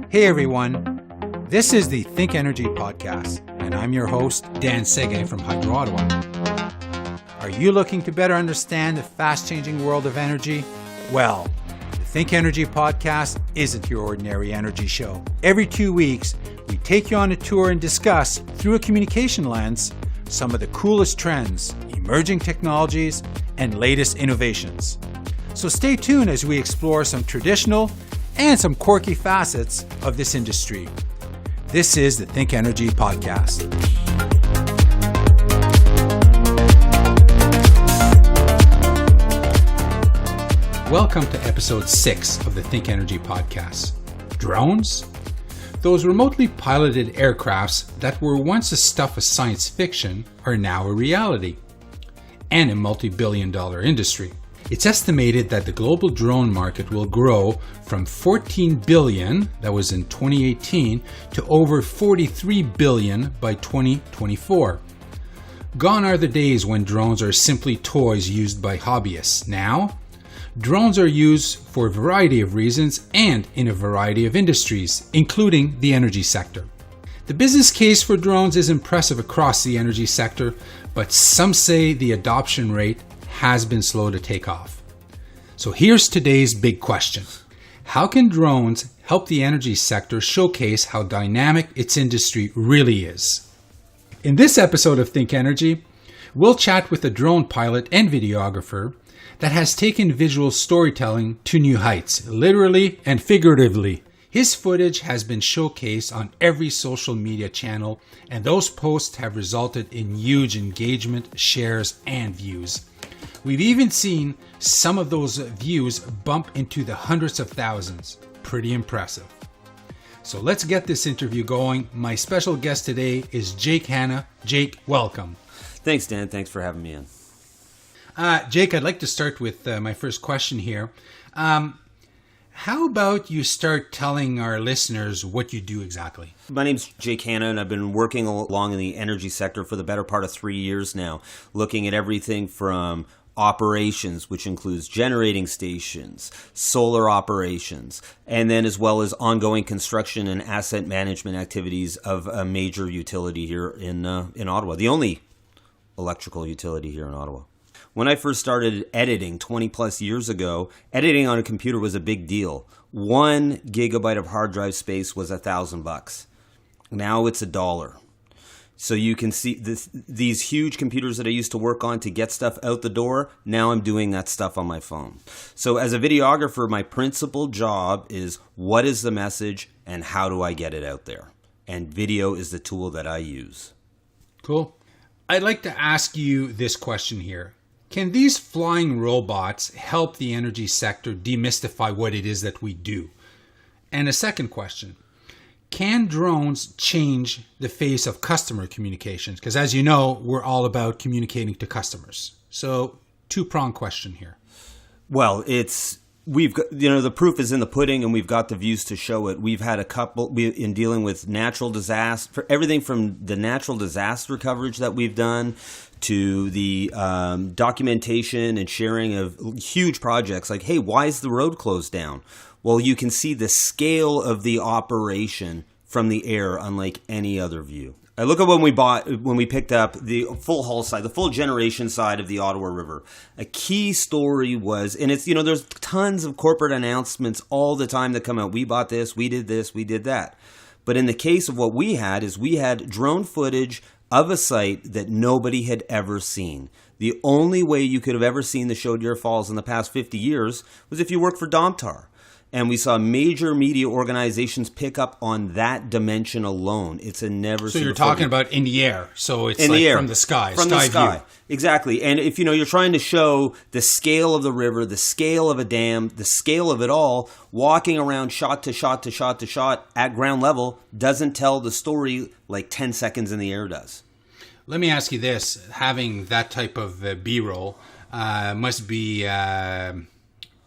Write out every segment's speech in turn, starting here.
Hey everyone, this is the ThinkEnergy podcast, and I'm your host, Dan Sege from Hydro Ottawa. Are you looking to better understand the fast-changing world of energy? Well, the ThinkEnergy podcast isn't your ordinary energy show. Every 2 weeks, we take you on a tour and discuss, through a communication lens, some of the coolest trends, emerging technologies, and latest innovations. So stay tuned as we explore some traditional and some quirky facets of this industry. This is the ThinkEnergy podcast. Welcome to episode 6 of the ThinkEnergy podcast. Drones? Those remotely piloted aircrafts that were once the stuff of science fiction are now a reality and a multi-billion-dollar industry. It's estimated that the global drone market will grow from 14 billion, that was in 2018, to over 43 billion by 2024. Gone are the days when drones are simply toys used by hobbyists. Now, drones are used for a variety of reasons and in a variety of industries, including the energy sector. The business case for drones is impressive across the energy sector, but some say the adoption rate has been slow to take off. So here's today's big question. How can drones help the energy sector showcase how dynamic its industry really is? In this episode of ThinkEnergy, we'll chat with a drone pilot and videographer that has taken visual storytelling to new heights, literally and figuratively. His footage has been showcased on every social media channel, and those posts have resulted in huge engagement, shares, and views. We've even seen some of those views bump into the hundreds of thousands. Pretty impressive. So let's get this interview going. My special guest today is Jake Hanna. Jake, welcome. Thanks, Dan. Thanks for having me in. Jake, I'd like to start with my first question here. How about you start telling our listeners what you do exactly? My name's Jake Hanna, and I've been working along in the energy sector for the better part of 3 years now, looking at everything from operations, which includes generating stations, solar operations, and then as well as ongoing construction and asset management activities of a major utility here in Ottawa, the only electrical utility here in Ottawa. When I first started editing 20 plus years ago, editing on a computer was a big deal. 1 gigabyte of hard drive space was $1,000. Now it's $1. So you can see these huge computers that I used to work on to get stuff out the door. Now I'm doing that stuff on my phone. So as a videographer, my principal job is what is the message and how do I get it out there? And video is the tool that I use. Cool. I'd like to ask you this question here. Can these flying robots help the energy sector demystify what it is that we do? And a second question, can drones change the face of customer communications? Because as you know, we're all about communicating to customers. So two-pronged question here. Well, we've got, the proof is in the pudding, and we've got the views to show it. We've had a couple in dealing with natural disaster, everything from the natural disaster coverage that we've done to the documentation and sharing of huge projects like, hey, why is the road closed down? Well, you can see the scale of the operation from the air unlike any other view. I look at when we picked up the full hull side, the full generation side of the Ottawa River. A key story was, and it's, there's tons of corporate announcements all the time that come out. We bought this, we did that. But in the case of what we had drone footage of a site that nobody had ever seen. The only way you could have ever seen the Chaudière Falls in the past 50 years was if you worked for Domtar. And we saw major media organizations pick up on that dimension alone. It's a never. So you're talking about in the air. So it's in like the air, from the sky. From the sky. View. Exactly. And if you're trying to show the scale of the river, the scale of a dam, the scale of it all, walking around shot to shot to shot to shot at ground level doesn't tell the story like 10 seconds in the air does. Let me ask you this. Having that type of B-roll must be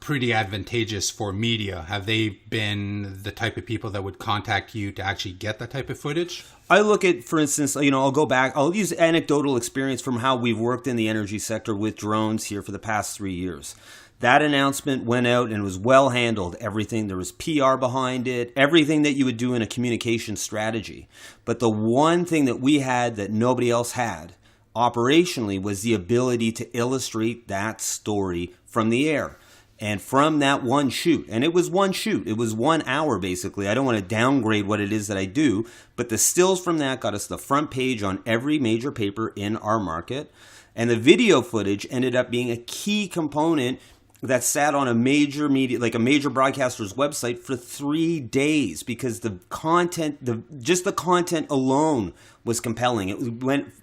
pretty advantageous for media. Have they been the type of people that would contact you to actually get that type of footage? I look at, for instance, I'll go back, I'll use anecdotal experience from how we've worked in the energy sector with drones here for the past 3 years. That announcement went out and was well handled. Everything, there was PR behind it, everything that you would do in a communication strategy. But the one thing that we had that nobody else had operationally was the ability to illustrate that story from the air. And from that one shoot, and it was one shoot, it was 1 hour basically. I don't want to downgrade what it is that I do, but the stills from that got us the front page on every major paper in our market. And the video footage ended up being a key component that sat on a major media, like a major broadcaster's website for 3 days, because the content, just the content alone was compelling.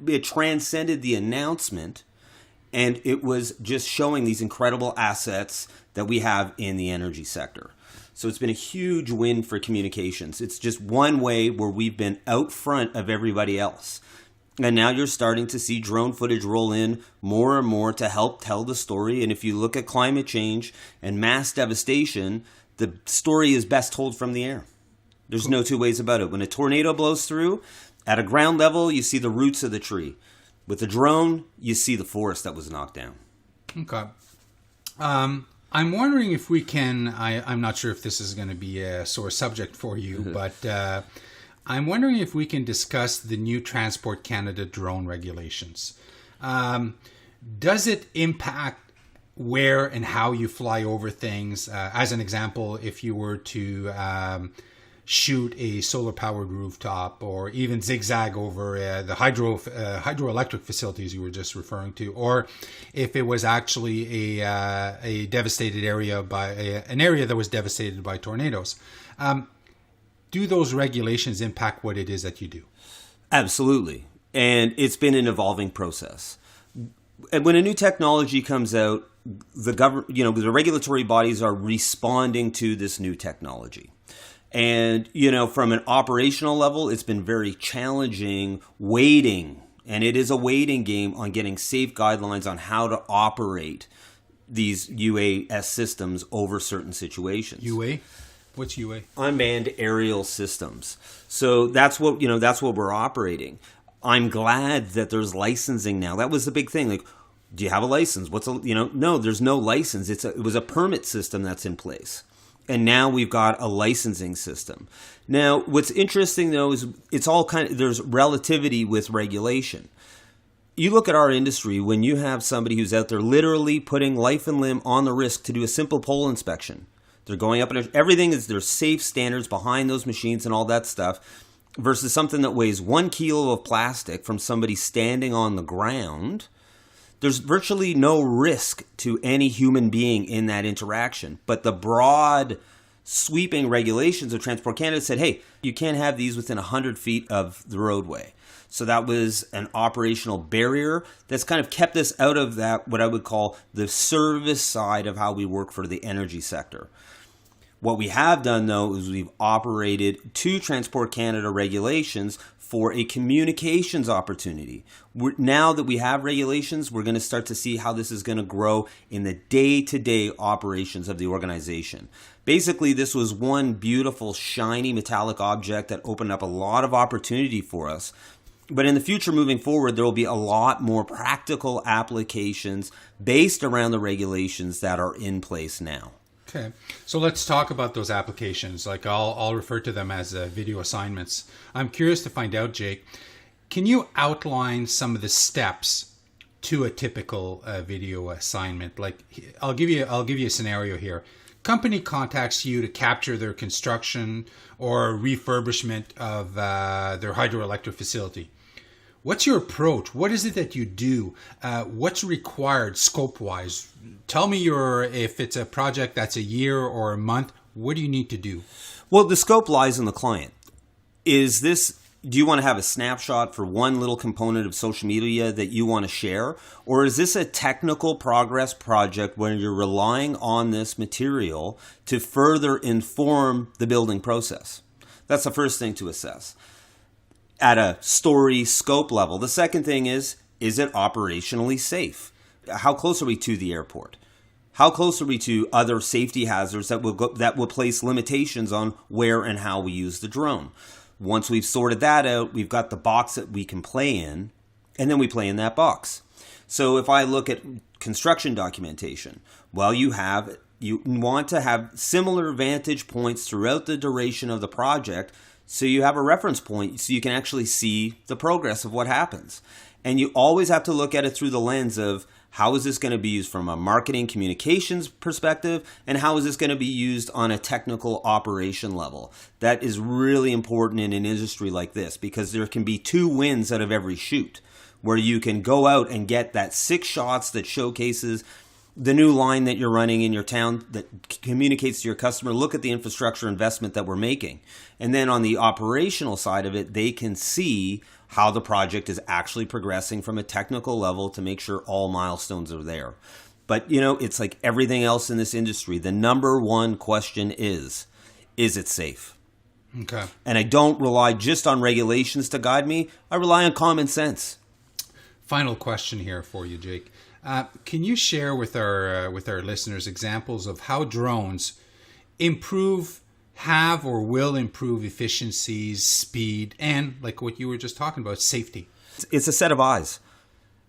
It transcended the announcement, and it was just showing these incredible assets that we have in the energy sector. So it's been a huge win for communications. It's just one way where we've been out front of everybody else. And now you're starting to see drone footage roll in more and more to help tell the story. And if you look at climate change and mass devastation, the story is best told from the air. There's no two ways about it. When a tornado blows through, at a ground level, you see the roots of the tree. With a drone, you see the forest that was knocked down. Okay. I'm wondering if we can, I'm not sure if this is going to be a sore subject for you, but I'm wondering if we can discuss the new Transport Canada drone regulations. Does it impact where and how you fly over things? As an example, if you were to shoot a solar-powered rooftop, or even zigzag over the hydroelectric facilities you were just referring to, or if it was actually a devastated area an area that was devastated by tornadoes. Do those regulations impact what it is that you do? Absolutely. And it's been an evolving process. And when a new technology comes out, the regulatory bodies are responding to this new technology. And, from an operational level, it's been very challenging waiting. And it is a waiting game on getting safe guidelines on how to operate these UAS systems over certain situations. UA? What's UA? Unmanned aerial systems. So that's what we're operating. I'm glad that there's licensing now. That was the big thing. Like, do you have a license? No, there's no license. It was a permit system that's in place. And now we've got a licensing system. Now, what's interesting though is there's relativity with regulation. You look at our industry, when you have somebody who's out there literally putting life and limb on the risk to do a simple pole inspection. They're going up and there's safe standards behind those machines and all that stuff, versus something that weighs 1 kilo of plastic from somebody standing on the ground. There's virtually no risk to any human being in that interaction. But the broad sweeping regulations of Transport Canada said, hey, you can't have these within 100 feet of the roadway. So that was an operational barrier that's kind of kept us out of that, what I would call the service side of how we work for the energy sector. What we have done, though, is we've operated 2 Transport Canada regulations for a communications opportunity. Now that we have regulations, we're going to start to see how this is going to grow in the day-to-day operations of the organization. Basically, this was one beautiful, shiny, metallic object that opened up a lot of opportunity for us. But in the future, moving forward, there will be a lot more practical applications based around the regulations that are in place now. Okay, so let's talk about those applications. Like I'll refer to them as video assignments. I'm curious to find out, Jake, can you outline some of the steps to a typical video assignment? Like I'll give you a scenario here. Company contacts you to capture their construction or refurbishment of their hydroelectric facility. What's your approach? What is it that you do? What's required scope-wise? Tell me if it's a project that's a year or a month, what do you need to do? Well, the scope lies in the client. Do you want to have a snapshot for one little component of social media that you want to share? Or is this a technical progress project where you're relying on this material to further inform the building process? That's the first thing to assess at a story scope level. The second thing is it operationally safe? How close are we to the airport? How close are we to other safety hazards that will place limitations on where and how we use the drone? Once we've sorted that out, we've got the box that we can play in, and then we play in that box. So if I look at construction documentation, Well, you want to have similar vantage points throughout the duration of the project, so you have a reference point so you can actually see the progress of what happens. And you always have to look at it through the lens of how is this going to be used from a marketing communications perspective, and how is this going to be used on a technical operation level. That is really important in an industry like this, because there can be 2 wins out of every shoot, where you can go out and get that 6 shots that showcases the new line that you're running in your town, that communicates to your customer, look at the infrastructure investment that we're making. And then on the operational side of it, they can see how the project is actually progressing from a technical level to make sure all milestones are there. But, it's like everything else in this industry. The number one question is it safe? Okay. And I don't rely just on regulations to guide me. I rely on common sense. Final question here for you, Jake. Can you share with our listeners examples of how drones have or will improve efficiencies, speed, and, like what you were just talking about, safety? It's a set of eyes.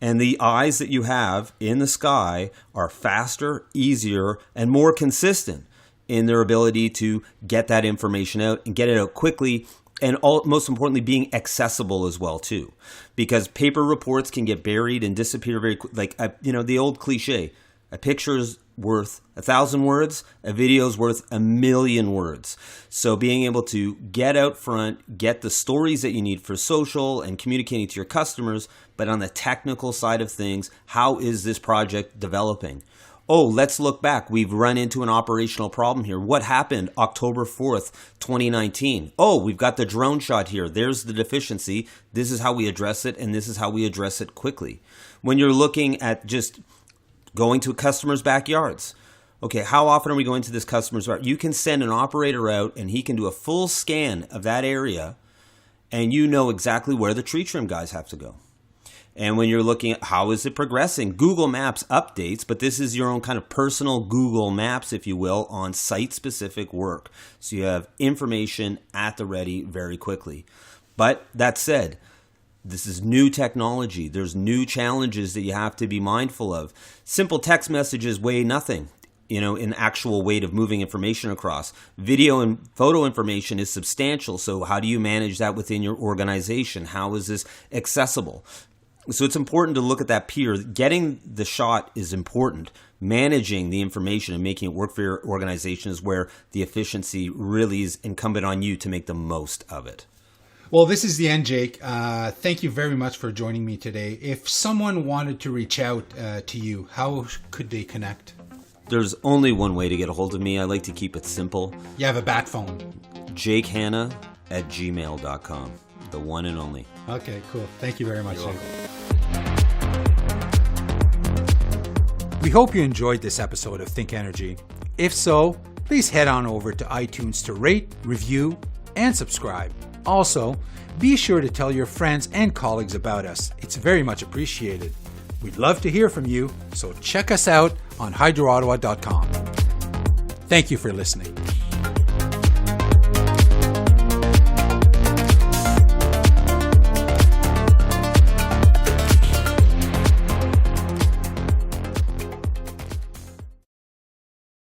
And the eyes that you have in the sky are faster, easier, and more consistent in their ability to get that information out and get it out quickly, and most importantly, being accessible as well too, because paper reports can get buried and disappear very quick. The old cliche: a picture is worth 1,000 words, a video is worth 1,000,000 words. So being able to get out front, get the stories that you need for social and communicating to your customers, but on the technical side of things, how is this project developing? Oh, let's look back. We've run into an operational problem here. What happened October 4th, 2019? Oh, we've got the drone shot here. There's the deficiency. This is how we address it, and this is how we address it quickly. When you're looking at just going to customers' backyards, okay, how often are we going to this customer's backyard? You can send an operator out, and he can do a full scan of that area, and you know exactly where the tree trim guys have to go. And when you're looking at how is it progressing, Google Maps updates, but this is your own kind of personal Google Maps, if you will, on site-specific work. So you have information at the ready very quickly. But that said, this is new technology. There's new challenges that you have to be mindful of. Simple text messages weigh nothing, in actual weight of moving information across. Video and photo information is substantial. So how do you manage that within your organization? How is this accessible? So it's important to look at that peer. Getting the shot is important. Managing the information and making it work for your organization is where the efficiency really is incumbent on you to make the most of it. Well, this is the end, Jake. Thank you very much for joining me today. If someone wanted to reach out to you, how could they connect? There's only one way to get a hold of me. I like to keep it simple. You have a bat phone. jakehanna@gmail.com. The one and only. Okay, cool. Thank you very much, Jake. We hope you enjoyed this episode of ThinkEnergy. If so, please head on over to iTunes to rate, review, and subscribe. Also, be sure to tell your friends and colleagues about us. It's very much appreciated. We'd love to hear from you, so check us out on hydroottawa.com. Thank you for listening.